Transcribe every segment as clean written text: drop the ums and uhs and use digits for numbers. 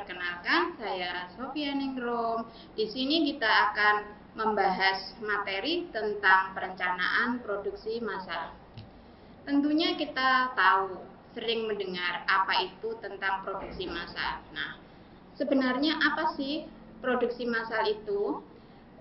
Perkenalkan, saya Sofia Ningrum. Di sini kita akan membahas materi tentang perencanaan produksi massal. Tentunya kita tahu, sering mendengar apa itu tentang produksi massal. Nah, sebenarnya apa sih produksi massal itu?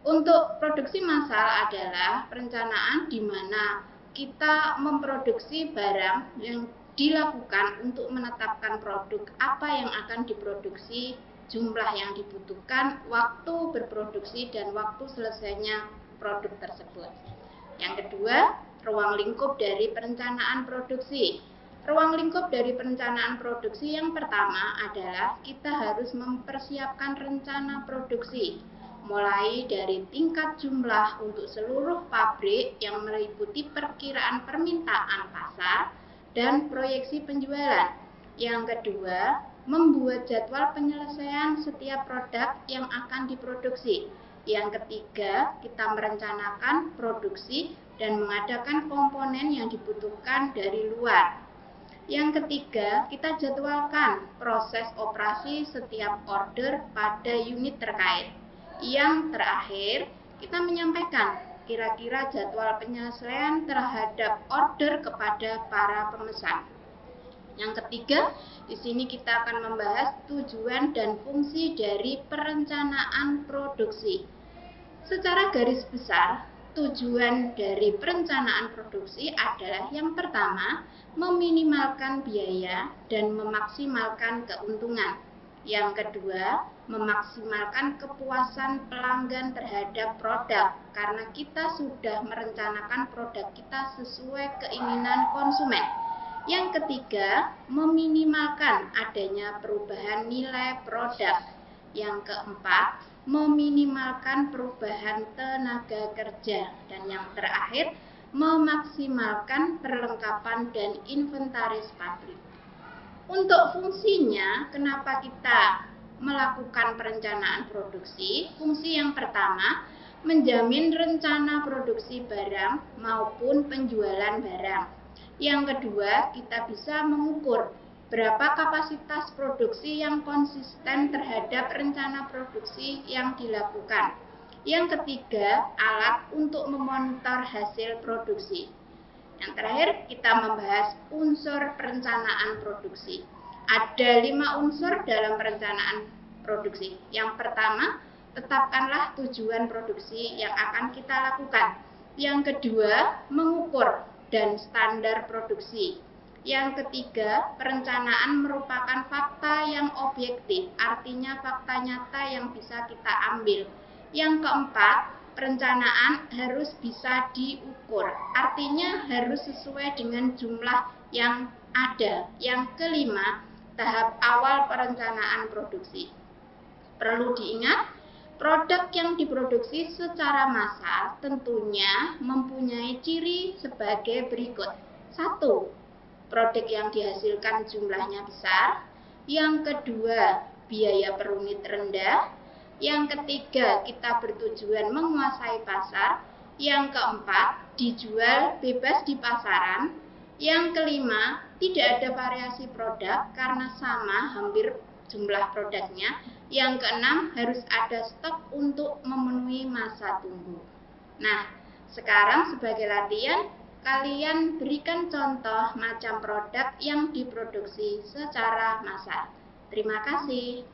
Untuk produksi massal adalah perencanaan di mana kita memproduksi barang yang dilakukan untuk menetapkan produk apa yang akan diproduksi, jumlah yang dibutuhkan, waktu berproduksi, dan waktu selesainya produk tersebut. Yang kedua, ruang lingkup dari perencanaan produksi. Ruang lingkup dari perencanaan produksi yang pertama adalah kita harus mempersiapkan rencana produksi, mulai dari tingkat jumlah untuk seluruh pabrik yang meliputi perkiraan permintaan pasar dan proyeksi penjualan. Yang kedua, membuat jadwal penyelesaian setiap produk yang akan diproduksi. Yang ketiga, kita merencanakan produksi dan mengadakan komponen yang dibutuhkan dari luar. Yang ketiga, kita jadwalkan proses operasi setiap order pada unit terkait. Yang terakhir, kita menyampaikan kira-kira jadwal penyelesaian terhadap order kepada para pemesan. Yang ketiga, di sini kita akan membahas tujuan dan fungsi dari perencanaan produksi. Secara garis besar, tujuan dari perencanaan produksi adalah yang pertama, meminimalkan biaya dan memaksimalkan keuntungan. Yang kedua, memaksimalkan kepuasan pelanggan terhadap produk karena kita sudah merencanakan produk kita sesuai keinginan konsumen. Yang ketiga, meminimalkan adanya perubahan nilai produk. Yang keempat, meminimalkan perubahan tenaga kerja. Dan yang terakhir, memaksimalkan perlengkapan dan inventaris pabrik. Untuk fungsinya, kenapa kita melakukan perencanaan produksi? Fungsi yang pertama, menjamin rencana produksi barang maupun penjualan barang. Yang kedua, kita bisa mengukur berapa kapasitas produksi yang konsisten terhadap rencana produksi yang dilakukan. Yang ketiga, alat untuk memonitor hasil produksi. Yang terakhir, kita membahas unsur perencanaan produksi. Ada 5 unsur dalam perencanaan produksi. Yang pertama, tetapkanlah tujuan produksi yang akan kita lakukan. Yang kedua, mengukur dan standar produksi. Yang ketiga, perencanaan merupakan fakta yang objektif, artinya fakta nyata yang bisa kita ambil. Yang keempat, perencanaan harus bisa diukur, artinya harus sesuai dengan jumlah yang ada. Yang kelima, tahap awal perencanaan produksi. Perlu diingat, produk yang diproduksi secara massal tentunya mempunyai ciri sebagai berikut. 1. Produk yang dihasilkan jumlahnya besar. Yang kedua, biaya per unit rendah. Yang ketiga, kita bertujuan menguasai pasar. Yang keempat, dijual bebas di pasaran. Yang kelima, tidak ada variasi produk karena sama hampir jumlah produknya. Yang keenam, harus ada stok untuk memenuhi masa tunggu. Nah, sekarang sebagai latihan, kalian berikan contoh macam produk yang diproduksi secara massal. Terima kasih.